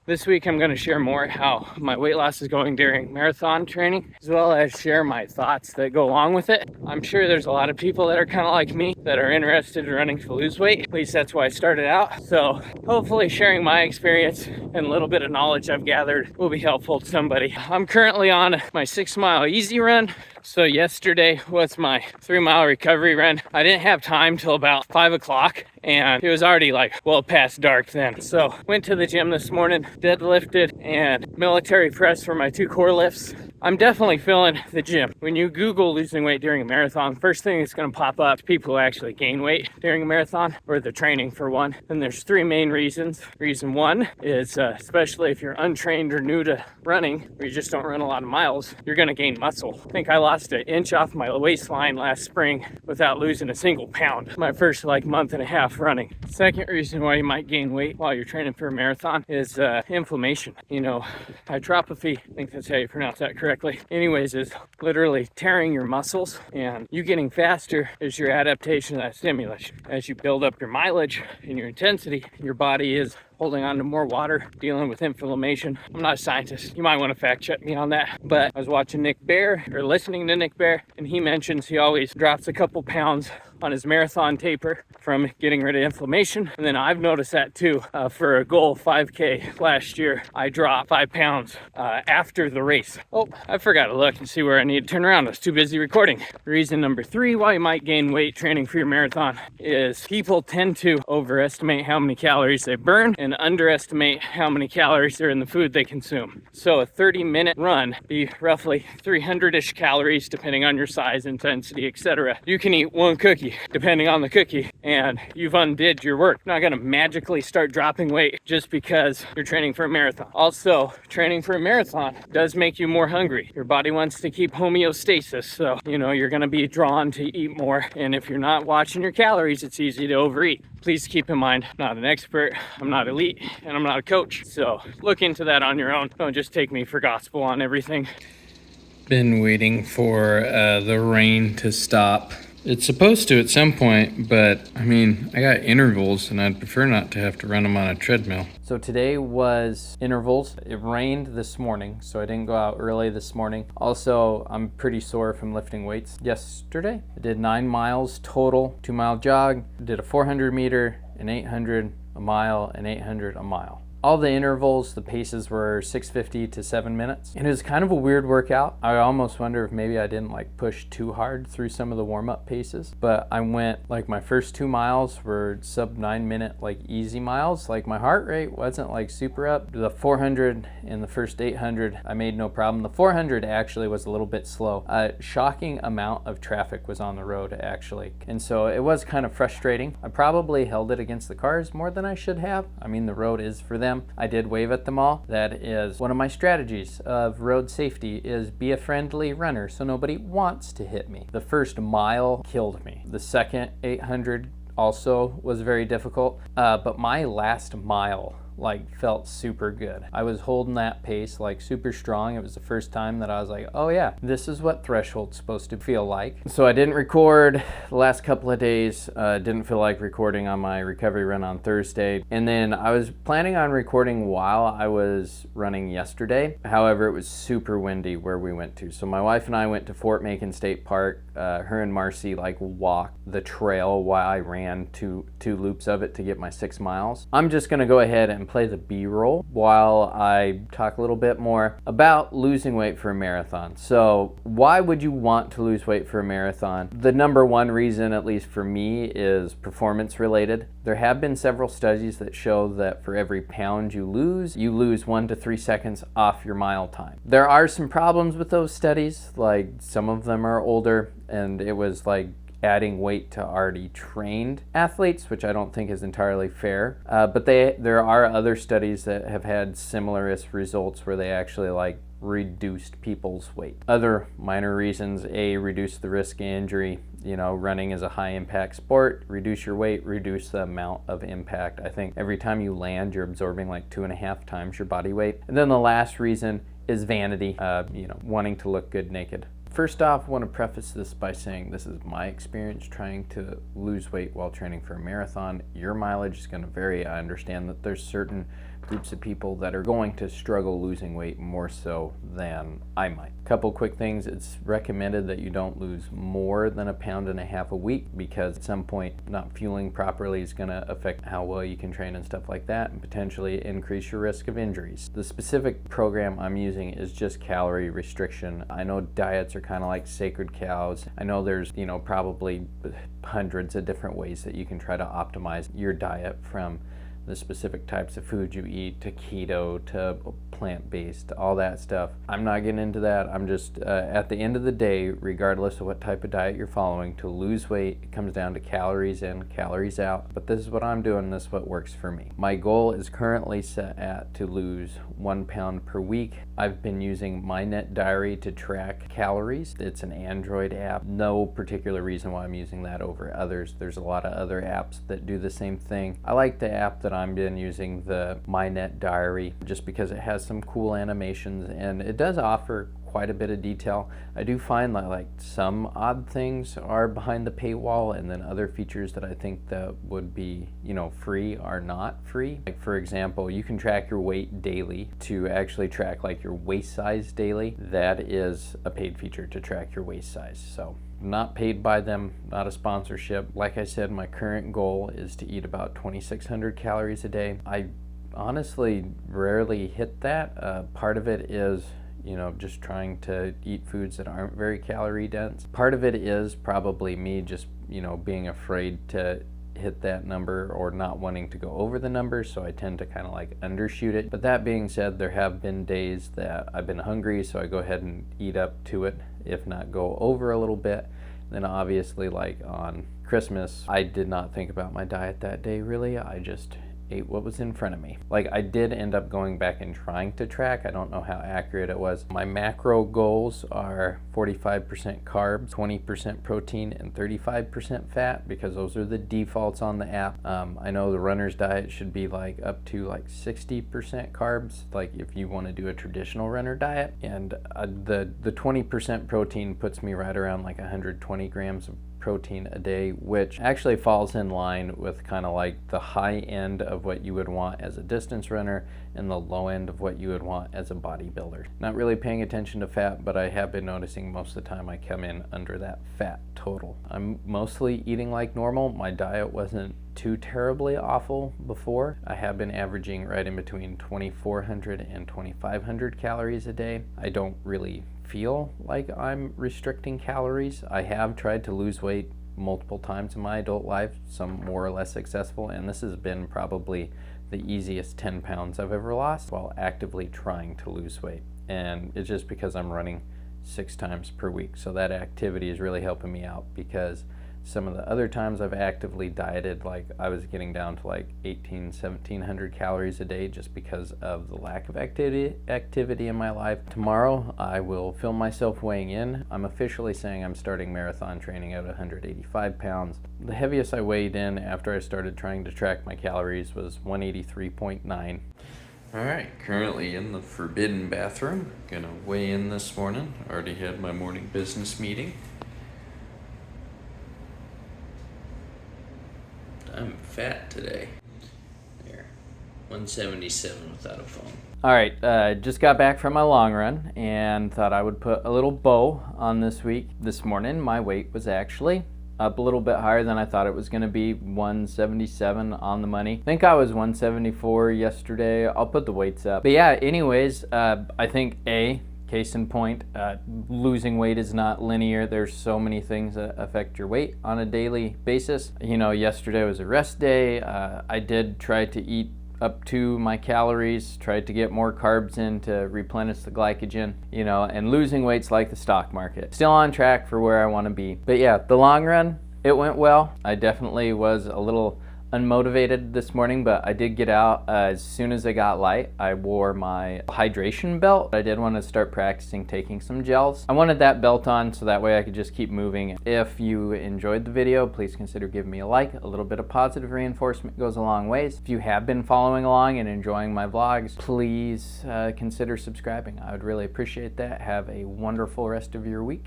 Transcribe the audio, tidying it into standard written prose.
This week I'm going to share more how my weight loss is going during marathon training, as well as share my thoughts that go along with it. I'm sure there's a lot of people that are kind of like me that are interested in running to lose weight. At least that's why I started out. So hopefully sharing my experience and a little bit of knowledge I've gathered will be helpful to somebody. I'm currently on my 6-mile easy run. So yesterday was my 3-mile recovery run. I didn't have time till about 5 o'clock and it was already like well past dark then. So went to the gym this morning, deadlifted and military press for my 2 core lifts. I'm definitely feeling the gym. When you Google losing weight during a marathon, first thing that's going to pop up is people who actually gain weight during a marathon, or the training for one. And there's 3 main reasons. Reason 1 is especially if you're untrained or new to running, or you just don't run a lot of miles, you're going to gain muscle. I think I lost an inch off my waistline last spring without losing a single pound. My first month and a half running. Second reason why you might gain weight while you're training for a marathon is inflammation. Hypertrophy, I think that's how you pronounce that correctly. Anyways, is literally tearing your muscles, and you getting faster is your adaptation to that stimulus. As you build up your mileage and your intensity, your body is holding on to more water, dealing with inflammation. I'm not a scientist. You might want to fact check me on that. But I was watching Nick Bare, or listening to Nick Bare, and he mentions he always drops a couple pounds on his marathon taper from getting rid of inflammation. And then I've noticed that too. For a goal 5K last year, I dropped 5 pounds after the race. Oh, I forgot to look and see where I need to turn around. I was too busy recording. Reason number 3 why you might gain weight training for your marathon is people tend to overestimate how many calories they burn and underestimate how many calories are in the food they consume. So a 30-minute run be roughly 300-ish calories depending on your size, intensity, etc. You can eat 1 cookie depending on the cookie and you've undid your work. You're not going to magically start dropping weight just because you're training for a marathon. Also, training for a marathon does make you more hungry. Your body wants to keep homeostasis, so you're going to be drawn to eat more, and if you're not watching your calories, it's easy to overeat. Please keep in mind, I'm not an expert, I'm not elite, and I'm not a coach, so look into that on your own. Don't just take me for gospel on everything. Been waiting for the rain to stop. It's supposed to at some point, but I got intervals and I'd prefer not to have to run them on a treadmill. So today was intervals. It rained this morning, so I didn't go out early this morning. Also, I'm pretty sore from lifting weights. Yesterday, I did 9 miles total, 2-mile jog, did a 400 meter, an 800, a mile, and 800, a mile. All the intervals, the paces were 6:50 to 7 minutes. And it was kind of a weird workout. I almost wonder if maybe I didn't push too hard through some of the warm-up paces. But I went, my first 2 miles were sub 9-minute, easy miles. My heart rate wasn't super up. The 400 and the first 800, I made no problem. The 400 actually was a little bit slow. A shocking amount of traffic was on the road, actually. And so it was kind of frustrating. I probably held it against the cars more than I should have. The road is for them. I did wave at them all. That is one of my strategies of road safety, is be a friendly runner so nobody wants to hit me. The first mile killed me. The second 800 also was very difficult, but my last mile felt super good. I was holding that pace super strong. It was the first time that I was oh yeah, this is what threshold's supposed to feel like. So I didn't record the last couple of days. Didn't feel like recording on my recovery run on Thursday. And then I was planning on recording while I was running yesterday. However, it was super windy where we went to. So my wife and I went to Fort Macon State Park. Her and Marcy walked the trail while I ran two loops of it to get my 6 miles. I'm just gonna go ahead and play the B-roll while I talk a little bit more about losing weight for a marathon. So why would you want to lose weight for a marathon? The number 1 reason, at least for me, is performance related. There have been several studies that show that for every pound you lose 1 to 3 seconds off your mile time. There are some problems with those studies, some of them are older, and it was adding weight to already trained athletes, which I don't think is entirely fair. But there are other studies that have had similar results where they actually reduced people's weight. Other minor reasons: reduce the risk of injury. Running is a high impact sport. Reduce your weight, reduce the amount of impact. I think every time you land, you're absorbing 2.5 times your body weight. And then the last reason is vanity, wanting to look good naked. First off, I want to preface this by saying this is my experience trying to lose weight while training for a marathon. Your mileage is going to vary. I understand that there's certain groups of people that are going to struggle losing weight more so than I might. Couple quick things. It's recommended that you don't lose more than 1.5 pounds a week, because at some point not fueling properly is going to affect how well you can train and stuff like that, and potentially increase your risk of injuries. The specific program I'm using is just calorie restriction. I know diets are kind of like sacred cows. I know there's, probably hundreds of different ways that you can try to optimize your diet, from the specific types of food you eat to keto to plant-based, all that stuff. I'm not getting into that. I'm just, at the end of the day, regardless of what type of diet you're following, to lose weight, it comes down to calories in, calories out. But this is what I'm doing, this is what works for me. My goal is currently set at to lose 1 pound per week. I've been using MyNet Diary to track calories. It's an Android app. No particular reason why I'm using that over others. There's a lot of other apps that do the same thing. I like the app that I've been using, the MyNet Diary, just because it has some cool animations and it does offer quite a bit of detail. I do find that like some odd things are behind the paywall, and then other features that I think that would be, free are not free. Like, for example, you can track your weight daily. To actually track like your waist size daily, that is a paid feature to track your waist size. So not paid by them, not a sponsorship. Like I said, my current goal is to eat about 2,600 calories a day. I honestly rarely hit that. Part of it is just trying to eat foods that aren't very calorie dense. Part of it is probably me just, being afraid to hit that number or not wanting to go over the number, so I tend to kind of like undershoot it. But that being said, there have been days that I've been hungry, so I go ahead and eat up to it, if not go over a little bit. Then obviously, like on Christmas, I did not think about my diet that day really. I just ate what was in front of me. Like, I did end up going back and trying to track. I don't know how accurate it was. My macro goals are 45% carbs, 20% protein, and 35% fat, because those are the defaults on the app. I know the runner's diet should be like up to like 60% carbs, like if you want to do a traditional runner diet. And the 20% protein puts me right around like 120 grams of protein a day, which actually falls in line with kind of like the high end of what you would want as a distance runner and the low end of what you would want as a bodybuilder. Not really paying attention to fat, but I have been noticing most of the time I come in under that fat total. I'm mostly eating like normal. My diet wasn't too terribly awful before. I have been averaging right in between 2,400 and 2,500 calories a day. I don't really feel like I'm restricting calories. I have tried to lose weight multiple times in my adult life, some more or less successful, and this has been probably the easiest 10 pounds I've ever lost while actively trying to lose weight. And it's just because I'm running 6 times per week. So that activity is really helping me out, because some of the other times I've actively dieted, like I was getting down to like 1,700 calories a day just because of the lack of activity in my life. Tomorrow I will film myself weighing in. I'm officially saying I'm starting marathon training at 185 pounds. The heaviest I weighed in after I started trying to track my calories was 183.9. Alright, currently in the forbidden bathroom. Gonna weigh in this morning. Already had my morning business meeting. I'm fat today. There, 177 without a phone. All right, just got back from my long run and thought I would put a little bow on this week. This morning, my weight was actually up a little bit higher than I thought it was going to be, 177 on the money. I think I was 174 yesterday. I'll put the weights up. But yeah, anyways, I think case in point, losing weight is not linear. There's so many things that affect your weight on a daily basis. Yesterday was a rest day. I did try to eat up to my calories, tried to get more carbs in to replenish the glycogen, and losing weight's like the stock market. Still on track for where I want to be. But yeah, the long run, it went well. I definitely was a little unmotivated this morning, but I did get out as soon as I got light. I wore my hydration belt. I did want to start practicing taking some gels. I wanted that belt on so that way I could just keep moving. If you enjoyed the video, please consider giving me a like. A little bit of positive reinforcement goes a long ways. If you have been following along and enjoying my vlogs, please consider subscribing. I would really appreciate that. Have a wonderful rest of your week.